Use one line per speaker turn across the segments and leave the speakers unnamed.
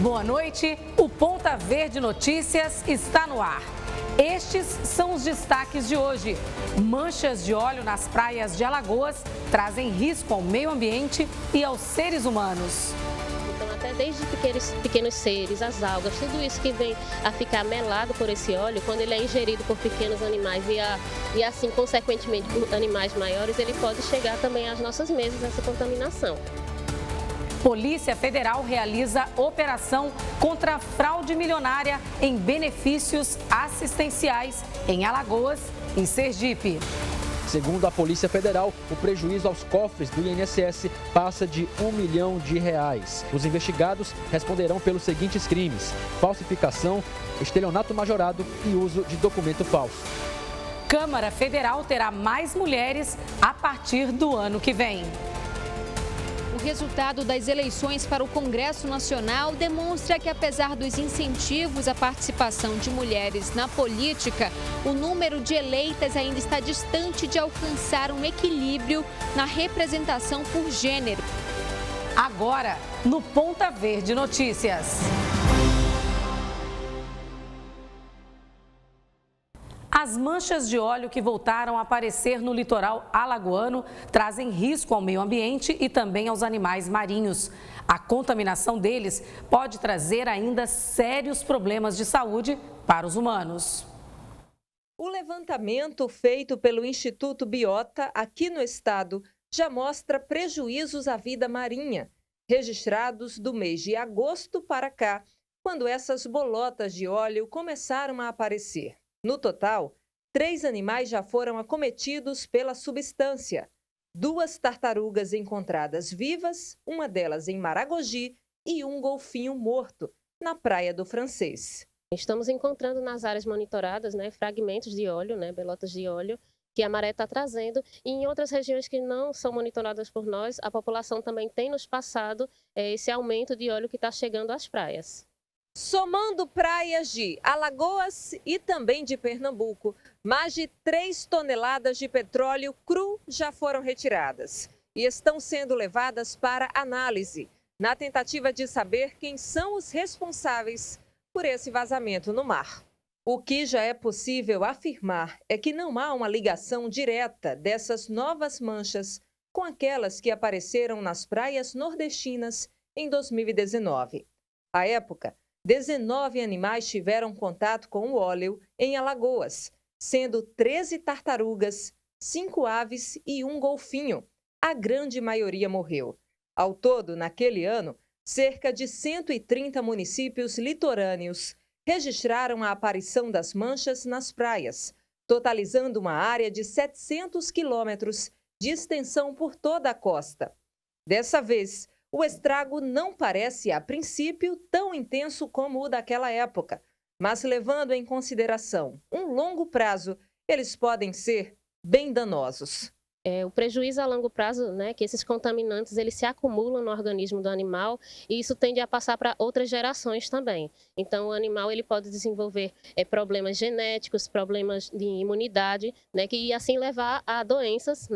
Boa noite, o Ponta Verde Notícias está no ar. Estes são os destaques de hoje. Manchas de óleo nas praias de Alagoas trazem risco ao meio ambiente e aos seres humanos.
Então, até desde pequenos seres, as algas, tudo isso que vem a ficar melado por esse óleo, quando ele é ingerido por pequenos animais e assim, consequentemente, por animais maiores, ele pode chegar também às nossas mesas, essa contaminação.
Polícia Federal realiza operação contra a fraude milionária em benefícios assistenciais em Alagoas e Sergipe.
Segundo a Polícia Federal, o prejuízo aos cofres do INSS passa de R$1 milhão. Os investigados responderão pelos seguintes crimes: falsificação, estelionato majorado e uso de documento falso.
Câmara Federal terá mais mulheres a partir do ano que vem.
O resultado das eleições para o Congresso Nacional demonstra que, apesar dos incentivos à participação de mulheres na política, o número de eleitas ainda está distante de alcançar um equilíbrio na representação por gênero.
Agora, no Ponta Verde Notícias. As manchas de óleo que voltaram a aparecer no litoral alagoano trazem risco ao meio ambiente e também aos animais marinhos. A contaminação deles pode trazer ainda sérios problemas de saúde para os humanos.
O levantamento feito pelo Instituto Biota aqui no estado já mostra prejuízos à vida marinha, registrados do mês de agosto para cá, quando essas bolotas de óleo começaram a aparecer. No total, 3 animais já foram acometidos pela substância. 2 tartarugas encontradas vivas, uma delas em Maragogi, e um golfinho morto, na Praia do Francês.
Estamos encontrando nas áreas monitoradas, fragmentos de óleo, belotas de óleo, que a maré está trazendo. E em outras regiões que não são monitoradas por nós, a população também tem nos passado esse aumento de óleo que está chegando às praias.
Somando praias de Alagoas e também de Pernambuco, mais de 3 toneladas de petróleo cru já foram retiradas e estão sendo levadas para análise, na tentativa de saber quem são os responsáveis por esse vazamento no mar. O que já é possível afirmar é que não há uma ligação direta dessas novas manchas com aquelas que apareceram nas praias nordestinas em 2019. À época, 19 animais tiveram contato com o óleo em Alagoas, sendo 13 tartarugas, 5 aves e um golfinho. A grande maioria morreu. Ao todo, naquele ano, cerca de 130 municípios litorâneos registraram a aparição das manchas nas praias, totalizando uma área de 700 quilômetros de extensão por toda a costa. Dessa vez, o estrago não parece, a princípio, tão intenso como o daquela época, mas levando em consideração um longo prazo, eles podem ser bem danosos.
O prejuízo a longo prazo, que esses contaminantes eles se acumulam no organismo do animal e isso tende a passar para outras gerações também. Então, o animal ele pode desenvolver problemas genéticos, problemas de imunidade, que assim levar a doenças,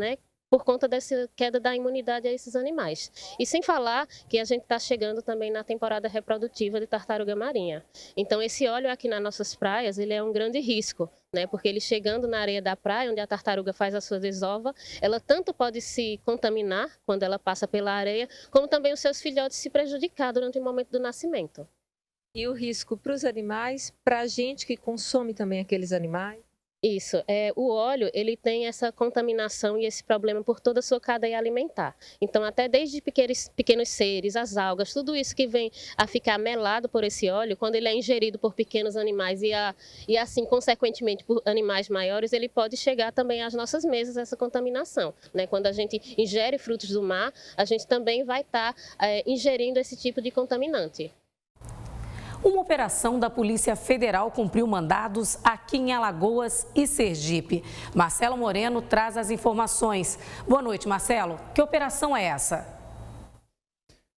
por conta dessa queda da imunidade a esses animais. E sem falar que a gente está chegando também na temporada reprodutiva de tartaruga marinha. Então, esse óleo aqui nas nossas praias, ele é um grande risco, porque ele chegando na areia da praia, onde a tartaruga faz a sua desova, ela tanto pode se contaminar quando ela passa pela areia, como também os seus filhotes se prejudicar durante o momento do nascimento.
E o risco para os animais, para a gente que consome também aqueles animais?
Isso, o óleo ele tem essa contaminação e esse problema por toda a sua cadeia alimentar. Então, até desde pequenos seres, as algas, tudo isso que vem a ficar melado por esse óleo, quando ele é ingerido por pequenos animais e assim, consequentemente, por animais maiores, ele pode chegar também às nossas mesas, essa contaminação. Quando a gente ingere frutos do mar, a gente também vai estar ingerindo esse tipo de contaminante.
Uma operação da Polícia Federal cumpriu mandados aqui em Alagoas e Sergipe. Marcelo Moreno traz as informações. Boa noite, Marcelo. Que operação é essa?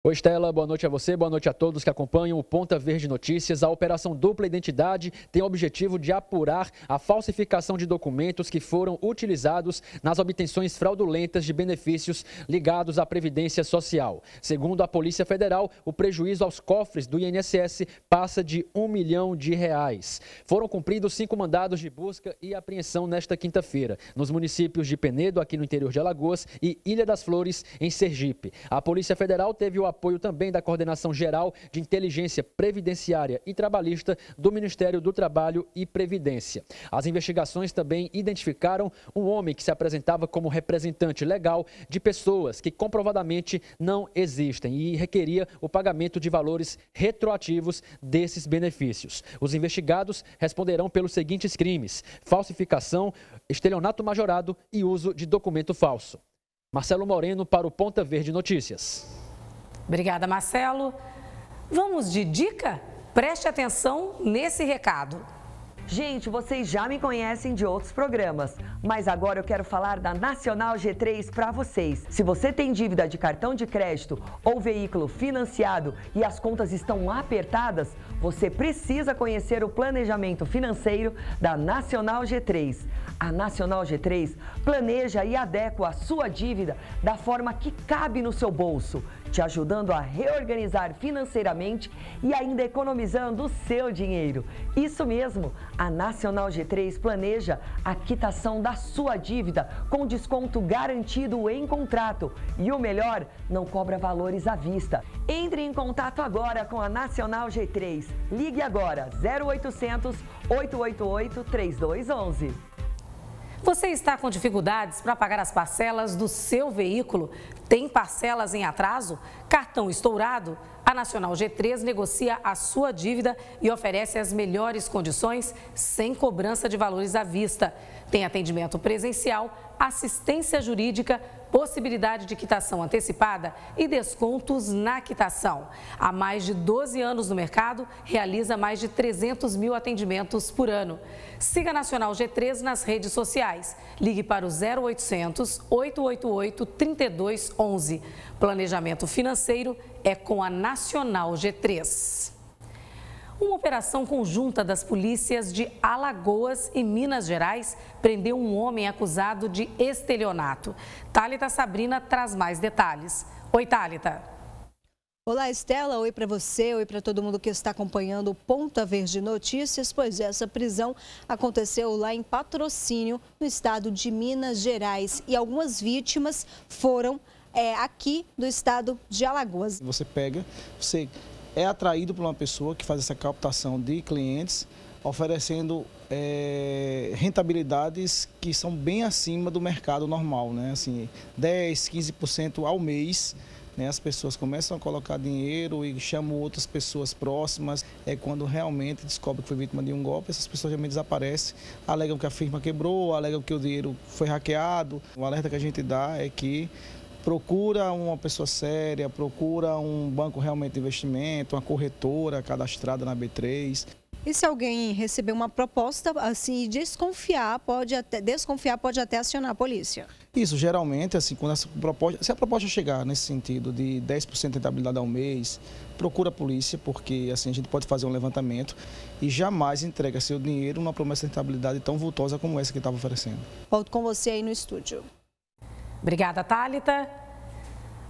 Oi, Estela, boa noite a você, boa noite a todos que acompanham o Ponta Verde Notícias. A Operação Dupla Identidade tem o objetivo de apurar a falsificação de documentos que foram utilizados nas obtenções fraudulentas de benefícios ligados à Previdência Social. Segundo a Polícia Federal, o prejuízo aos cofres do INSS passa de R$1 milhão. Foram cumpridos 5 mandados de busca e apreensão nesta quinta-feira, nos municípios de Penedo, aqui no interior de Alagoas, e Ilha das Flores, em Sergipe. A Polícia Federal teve o apoio também da Coordenação Geral de Inteligência Previdenciária e Trabalhista do Ministério do Trabalho e Previdência. As investigações também identificaram um homem que se apresentava como representante legal de pessoas que comprovadamente não existem e requeria o pagamento de valores retroativos desses benefícios. Os investigados responderão pelos seguintes crimes: falsificação, estelionato majorado e uso de documento falso. Marcelo Moreno para o Ponta Verde Notícias.
Obrigada, Marcelo. Vamos de dica? Preste atenção nesse recado.
Gente, vocês já me conhecem de outros programas, mas agora eu quero falar da Nacional G3 para vocês. Se você tem dívida de cartão de crédito ou veículo financiado e as contas estão apertadas, você precisa conhecer o planejamento financeiro da Nacional G3. A Nacional G3 planeja e adequa a sua dívida da forma que cabe no seu bolso, te ajudando a reorganizar financeiramente e ainda economizando o seu dinheiro. Isso mesmo, a Nacional G3 planeja a quitação da sua dívida com desconto garantido em contrato. E o melhor, não cobra valores à vista. Entre em contato agora com a Nacional G3. Ligue agora, 0800 888 3211.
Você está com dificuldades para pagar as parcelas do seu veículo? Tem parcelas em atraso? Cartão estourado? A Nacional G3 negocia a sua dívida e oferece as melhores condições sem cobrança de valores à vista. Tem atendimento presencial, assistência jurídica, possibilidade de quitação antecipada e descontos na quitação. Há mais de 12 anos no mercado, realiza mais de 300 mil atendimentos por ano. Siga a Nacional G3 nas redes sociais. Ligue para o 0800 888 3211. Planejamento financeiro é com a Nacional G3. Uma operação conjunta das polícias de Alagoas e Minas Gerais prendeu um homem acusado de estelionato. Thalita Sabrina traz mais detalhes. Oi, Thalita.
Olá, Estela. Oi para você, oi para todo mundo que está acompanhando o Ponta Verde Notícias. Pois essa prisão aconteceu lá em Patrocínio, no estado de Minas Gerais. E algumas vítimas foram aqui do estado de Alagoas.
Você é atraído por uma pessoa que faz essa captação de clientes, oferecendo rentabilidades que são bem acima do mercado normal, né? Assim, 10, 15% ao mês, né? As pessoas começam a colocar dinheiro e chamam outras pessoas próximas. Quando realmente descobre que foi vítima de um golpe, essas pessoas realmente desaparecem, alegam que a firma quebrou, alegam que o dinheiro foi hackeado. O alerta que a gente dá é que procura uma pessoa séria, procura um banco realmente de investimento, uma corretora cadastrada na B3.
E se alguém receber uma proposta assim e desconfiar, pode até acionar a polícia?
Isso, geralmente, assim, quando se a proposta chegar nesse sentido de 10% de rentabilidade ao mês, procura a polícia, porque assim a gente pode fazer um levantamento e jamais entrega seu dinheiro numa promessa de rentabilidade tão vultosa como essa que estava oferecendo.
Volto com você aí no estúdio.
Obrigada, Thalita.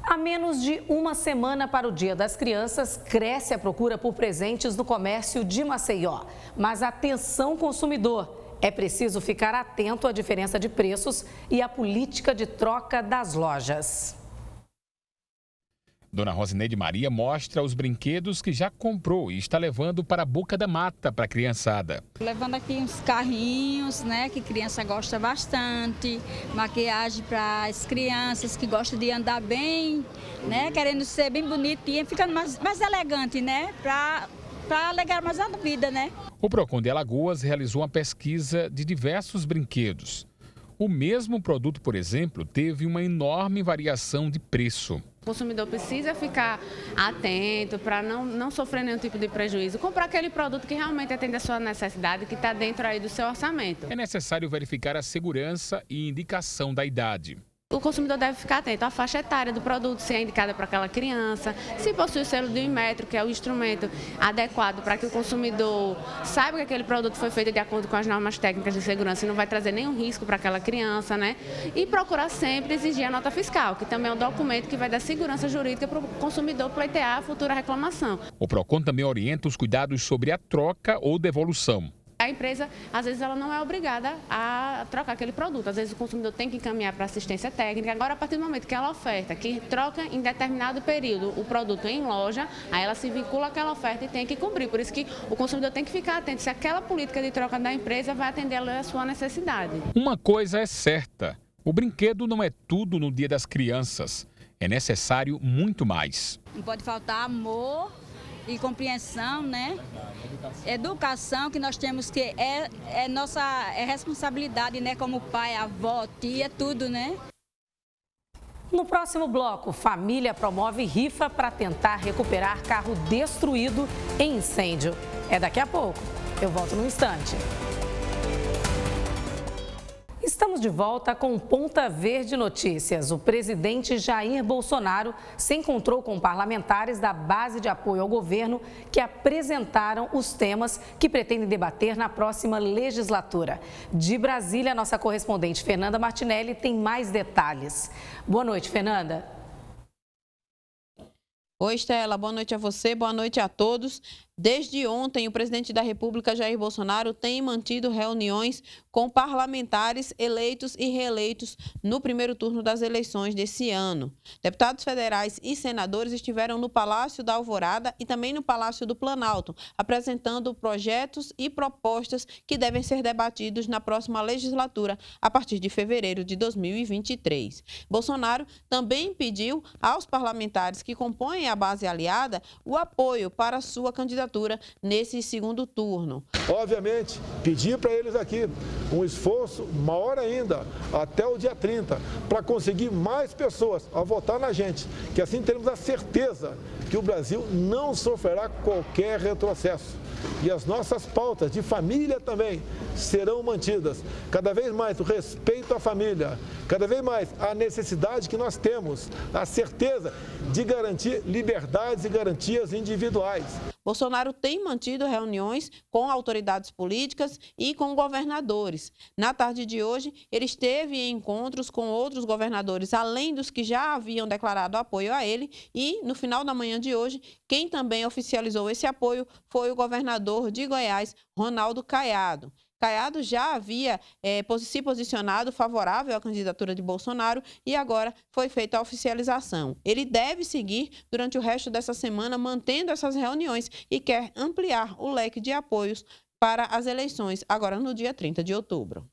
Há menos de uma semana para o Dia das Crianças, cresce a procura por presentes no comércio de Maceió. Mas atenção, consumidor, é preciso ficar atento à diferença de preços e à política de troca das lojas.
Dona Rosineide Maria mostra os brinquedos que já comprou e está levando para a Boca da Mata para a criançada.
Levando aqui uns carrinhos, né, que criança gosta bastante, maquiagem para as crianças que gostam de andar bem, né, querendo ser bem bonitinha, ficando mais elegante, né, para alegrar mais a vida, né.
O Procon de Alagoas realizou uma pesquisa de diversos brinquedos. O mesmo produto, por exemplo, teve uma enorme variação de preço.
O consumidor precisa ficar atento para não sofrer nenhum tipo de prejuízo. Comprar aquele produto que realmente atende a sua necessidade, que está dentro aí do seu orçamento.
É necessário verificar a segurança e indicação da idade.
O consumidor deve ficar atento à faixa etária do produto, se é indicada para aquela criança, se possui o selo do Inmetro, que é o instrumento adequado para que o consumidor saiba que aquele produto foi feito de acordo com as normas técnicas de segurança e não vai trazer nenhum risco para aquela criança, né? E procurar sempre exigir a nota fiscal, que também é um documento que vai dar segurança jurídica para o consumidor pleitear a futura reclamação.
O PROCON também orienta os cuidados sobre a troca ou devolução.
A empresa, às vezes, ela não é obrigada a trocar aquele produto. Às vezes, o consumidor tem que encaminhar para assistência técnica. Agora, a partir do momento que ela oferta, que troca em determinado período o produto em loja, aí ela se vincula àquela oferta e tem que cumprir. Por isso que o consumidor tem que ficar atento se aquela política de troca da empresa vai atender a sua necessidade.
Uma coisa é certa, o brinquedo não é tudo no Dia das Crianças. É necessário muito mais.
Não pode faltar amor e compreensão, né? Educação que nós temos que é nossa responsabilidade, né? Como pai, avó, tia, tudo, né?
No próximo bloco, família promove rifa para tentar recuperar carro destruído em incêndio. É daqui a pouco. Eu volto num instante. Estamos de volta com Ponta Verde Notícias. O presidente Jair Bolsonaro se encontrou com parlamentares da base de apoio ao governo que apresentaram os temas que pretendem debater na próxima legislatura. De Brasília, nossa correspondente Fernanda Martinelli tem mais detalhes. Boa noite, Fernanda.
Oi, Estela. Boa noite a você, boa noite a todos. Desde ontem, o presidente da República, Jair Bolsonaro, tem mantido reuniões com parlamentares eleitos e reeleitos no primeiro turno das eleições desse ano. Deputados federais e senadores estiveram no Palácio da Alvorada e também no Palácio do Planalto, apresentando projetos e propostas que devem ser debatidos na próxima legislatura, a partir de fevereiro de 2023. Bolsonaro também pediu aos parlamentares que compõem a base aliada o apoio para sua candidatura nesse segundo turno.
Obviamente, pedir para eles aqui um esforço maior ainda, até o dia 30, para conseguir mais pessoas a votar na gente, que assim teremos a certeza que o Brasil não sofrerá qualquer retrocesso. E as nossas pautas de família também serão mantidas. Cada vez mais o respeito à família, cada vez mais a necessidade que nós temos, a certeza de garantir liberdades e garantias individuais.
Bolsonaro tem mantido reuniões com autoridades políticas e com governadores. Na tarde de hoje, ele esteve em encontros com outros governadores, além dos que já haviam declarado apoio a ele. E, no final da manhã de hoje, quem também oficializou esse apoio foi o governador de Goiás, Ronaldo Caiado. Caiado já havia se posicionado favorável à candidatura de Bolsonaro e agora foi feita a oficialização. Ele deve seguir durante o resto dessa semana mantendo essas reuniões e quer ampliar o leque de apoios para as eleições, agora no dia 30 de outubro.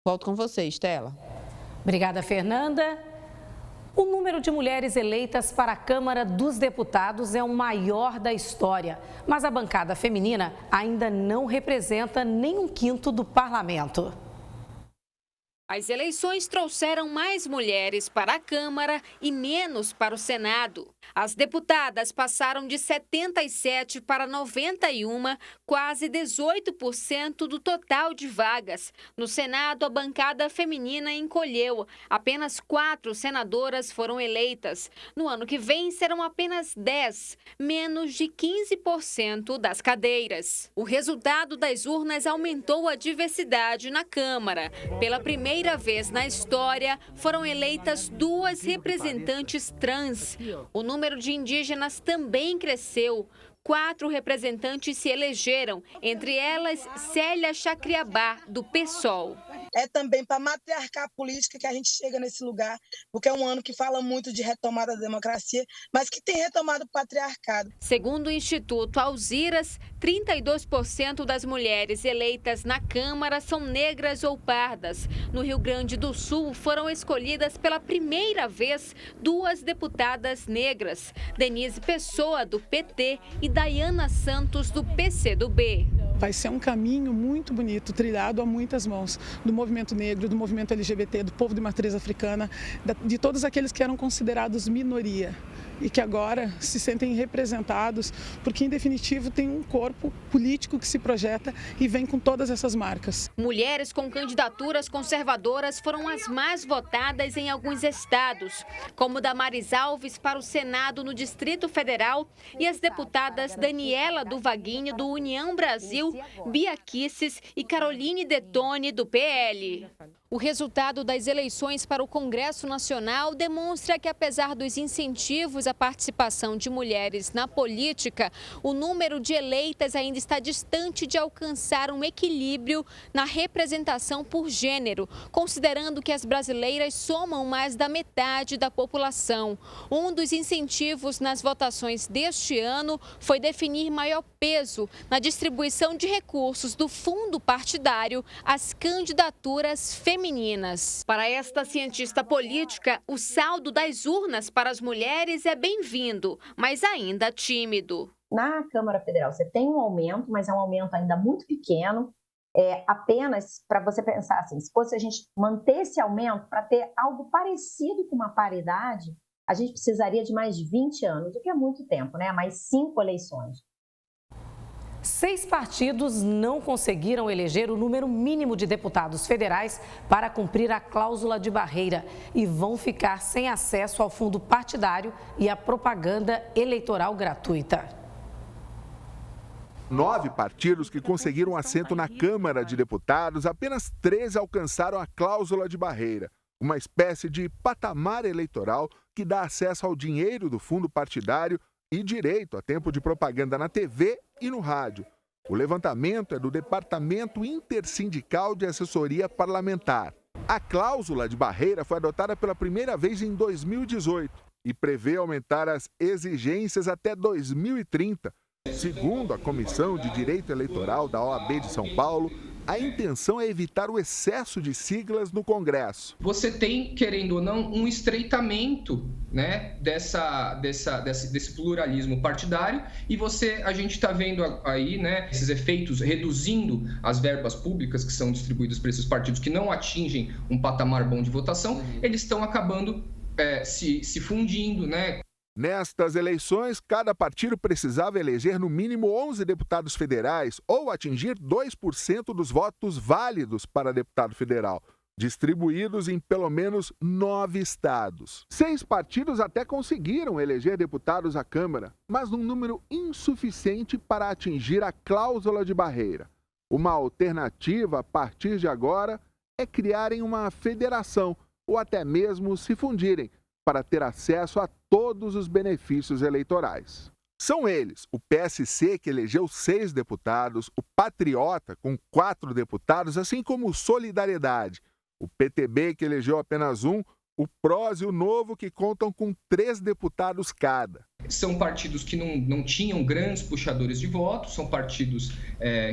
Volto com você, Estela.
Obrigada, Fernanda. O número de mulheres eleitas para a Câmara dos Deputados é o maior da história, mas a bancada feminina ainda não representa nem um quinto do parlamento.
As eleições trouxeram mais mulheres para a Câmara e menos para o Senado. As deputadas passaram de 77 para 91, quase 18% do total de vagas. No Senado, a bancada feminina encolheu. Apenas 4 senadoras foram eleitas. No ano que vem, serão apenas 10, menos de 15% das cadeiras. O resultado das urnas aumentou a diversidade na Câmara. Pela primeira vez na história, foram eleitas 2 representantes trans. O número de indígenas também cresceu. 4 representantes se elegeram, entre elas Célia Chacriabá, do PSOL.
É também para matriarcar a política que a gente chega nesse lugar, porque é um ano que fala muito de retomada da democracia, mas que tem retomado o patriarcado.
Segundo o Instituto Alziras, 32% das mulheres eleitas na Câmara são negras ou pardas. No Rio Grande do Sul, foram escolhidas pela primeira vez 2 deputadas negras, Denise Pessoa, do PT, e Dayana Santos, do PCdoB.
vai ser um caminho muito bonito, trilhado a muitas mãos, do movimento negro, do movimento LGBT, do povo de matriz africana, de todos aqueles que eram considerados minoria e que agora se sentem representados, porque em definitivo tem um corpo político que se projeta e vem com todas essas marcas.
Mulheres com candidaturas conservadoras foram as mais votadas em alguns estados, como Damares Alves para o Senado no Distrito Federal e as deputadas Daniela do Vaguinho do União Brasil, Bia Kicis e Caroline Detone do PL. O resultado das eleições para o Congresso Nacional demonstra que, apesar dos incentivos à participação de mulheres na política, o número de eleitas ainda está distante de alcançar um equilíbrio na representação por gênero, considerando que as brasileiras somam mais da metade da população. Um dos incentivos nas votações deste ano foi definir maior peso na distribuição de recursos do fundo partidário às candidaturas femininas. Para esta cientista política, o saldo das urnas para as mulheres é bem-vindo, mas ainda tímido.
Na Câmara Federal você tem um aumento, mas é um aumento ainda muito pequeno. Apenas para você pensar assim, se fosse a gente manter esse aumento para ter algo parecido com uma paridade, a gente precisaria de mais 20 anos, o que é muito tempo, né? Mais 5 eleições.
6 partidos não conseguiram eleger o número mínimo de deputados federais para cumprir a cláusula de barreira e vão ficar sem acesso ao fundo partidário e à propaganda eleitoral gratuita.
9 partidos que conseguiram assento na Câmara de Deputados, apenas 13 alcançaram a cláusula de barreira, uma espécie de patamar eleitoral que dá acesso ao dinheiro do fundo partidário e direito a tempo de propaganda na TV e no rádio. O levantamento é do Departamento Intersindical de Assessoria Parlamentar. A cláusula de barreira foi adotada pela primeira vez em 2018 e prevê aumentar as exigências até 2030. Segundo a Comissão de Direito Eleitoral da OAB de São Paulo, a intenção é evitar o excesso de siglas no Congresso.
Você tem, querendo ou não, um estreitamento, né, desse pluralismo partidário e a gente está vendo aí, né, esses efeitos reduzindo as verbas públicas que são distribuídas para esses partidos que não atingem um patamar bom de votação, eles estão acabando se fundindo, né?
Nestas eleições, cada partido precisava eleger no mínimo 11 deputados federais ou atingir 2% dos votos válidos para deputado federal, distribuídos em pelo menos 9 estados. 6 partidos até conseguiram eleger deputados à Câmara, mas num número insuficiente para atingir a cláusula de barreira. Uma alternativa a partir de agora é criarem uma federação ou até mesmo se fundirem para ter acesso a todos os benefícios eleitorais. São eles, o PSC, que elegeu 6 deputados, o Patriota, com 4 deputados, assim como o Solidariedade, o PTB, que elegeu apenas 1, o PROS e o Novo, que contam com 3 deputados cada.
São partidos que não tinham grandes puxadores de votos, são partidos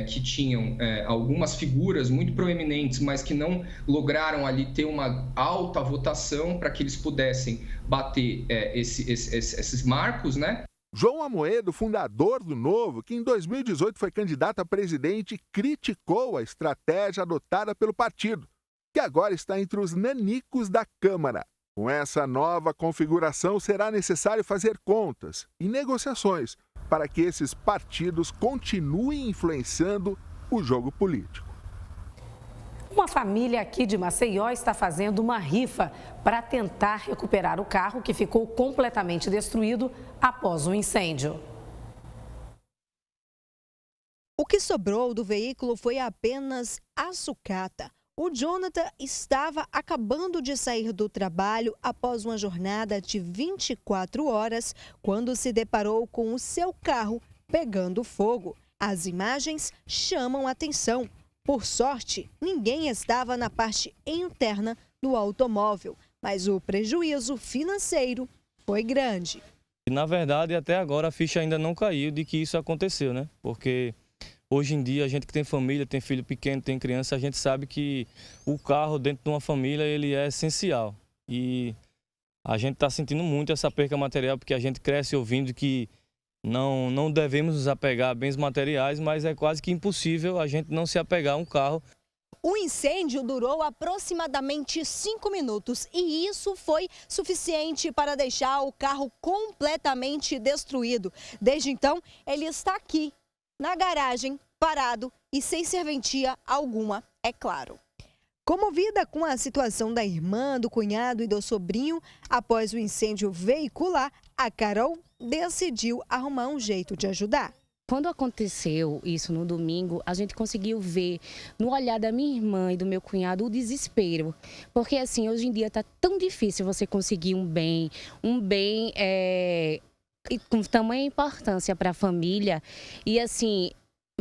que tinham algumas figuras muito proeminentes, mas que não lograram ali ter uma alta votação para que eles pudessem bater esses marcos, né?
João Amoedo, fundador do Novo, que em 2018 foi candidato a presidente, criticou a estratégia adotada pelo partido, que agora está entre os nanicos da Câmara. Com essa nova configuração, será necessário fazer contas e negociações para que esses partidos continuem influenciando o jogo político.
Uma família aqui de Maceió está fazendo uma rifa para tentar recuperar o carro que ficou completamente destruído após um incêndio.
O que sobrou do veículo foi apenas a sucata. O Jonathan estava acabando de sair do trabalho após uma jornada de 24 horas, quando se deparou com o seu carro pegando fogo. As imagens chamam a atenção. Por sorte, ninguém estava na parte interna do automóvel, mas o prejuízo financeiro foi grande.
Na verdade, até agora a ficha ainda não caiu de que isso aconteceu, né? Porque hoje em dia, a gente que tem família, tem filho pequeno, tem criança, a gente sabe que o carro dentro de uma família ele é essencial. E a gente está sentindo muito essa perca material, porque a gente cresce ouvindo que Não devemos nos apegar a bens materiais, mas é quase que impossível a gente não se apegar a um carro.
O incêndio durou aproximadamente 5 minutos e isso foi suficiente para deixar o carro completamente destruído. Desde então, ele está aqui, na garagem, parado e sem serventia alguma, é claro. Comovida com a situação da irmã, do cunhado e do sobrinho, após o incêndio veicular, a Carol decidiu arrumar um jeito de ajudar.
Quando aconteceu isso no domingo, a gente conseguiu ver no olhar da minha irmã e do meu cunhado o desespero. Porque assim, hoje em dia está tão difícil você conseguir um bem com tamanha importância para a família. E assim,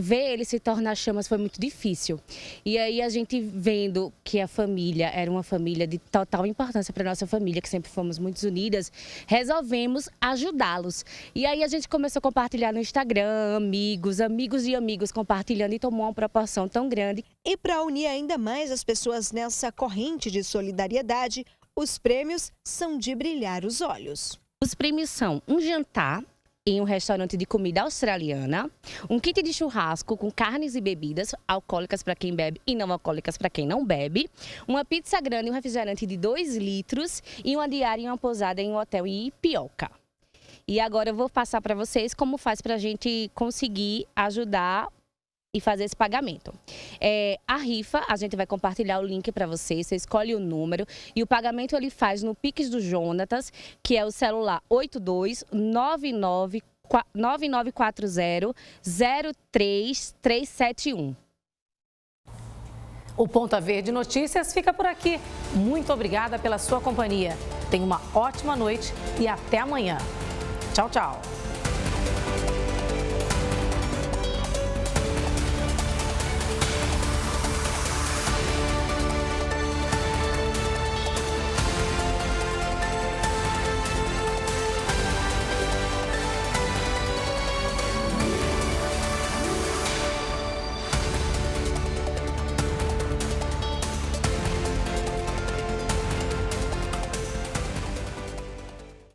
ver ele se tornar chamas foi muito difícil. E aí a gente vendo que a família era uma família de total importância para a nossa família, que sempre fomos muito unidas, resolvemos ajudá-los. E aí a gente começou a compartilhar no Instagram, amigos e amigos compartilhando e tomou uma proporção tão grande.
E para unir ainda mais as pessoas nessa corrente de solidariedade, os prêmios são de brilhar os olhos.
Os prêmios são um jantar em um restaurante de comida australiana, um kit de churrasco com carnes e bebidas, alcoólicas para quem bebe e não alcoólicas para quem não bebe, uma pizza grande e um refrigerante de 2 litros e uma diária e uma pousada em um hotel em Ipioca. E agora eu vou passar para vocês como faz para a gente conseguir ajudar e fazer esse pagamento. A rifa, a gente vai compartilhar o link para vocês, você escolhe o número e o pagamento ele faz no Pix do Jonatas, que é o celular 829940-03371.
O Ponta Verde Notícias fica por aqui. Muito obrigada pela sua companhia. Tenha uma ótima noite e até amanhã. Tchau, tchau.